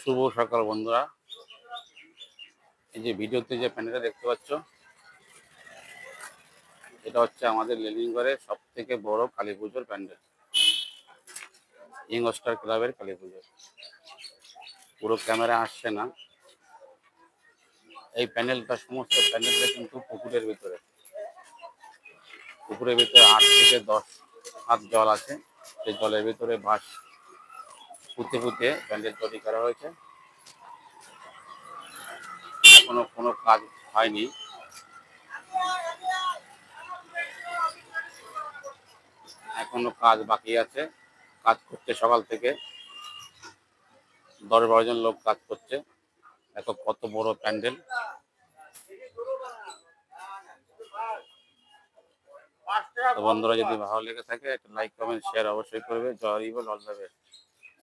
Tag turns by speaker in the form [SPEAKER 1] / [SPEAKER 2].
[SPEAKER 1] শুভ সকাল বন্ধুরা। এই যে ভিডিওতে যে প্যান্ডেলটা দেখতে পাচ্ছ, এটা হচ্ছে আমাদের লেলিনগড়ের সব থেকে বড় কালী পুজোর প্যান্ডেল, ইংস্টার ক্লাবের কালী পুজো। পুরো ক্যামেরা আসছে না। এই প্যান্ডেলটা, সমস্ত প্যান্ডেলটা কিন্তু পুকুরের ভিতরে 8 থেকে 10 হাত জল আছে। সেই জলের ভিতরে বাঁশ পুঁতে পুঁতে প্যান্ডেল তৈরি করা হয়েছে। এখনো কোনো কাজ হয়নি, এখনো কাজ বাকি আছে। কাজ করছে সকাল থেকে 10-12 জন লোক কাজ করছে। কত বড় প্যান্ডেল। তো বন্ধুরা, যদি ভালো লেগে থাকে একটা লাইক কমেন্ট শেয়ার অবশ্যই করবে। জয় হরি বল, অল দ্য বেস্ট।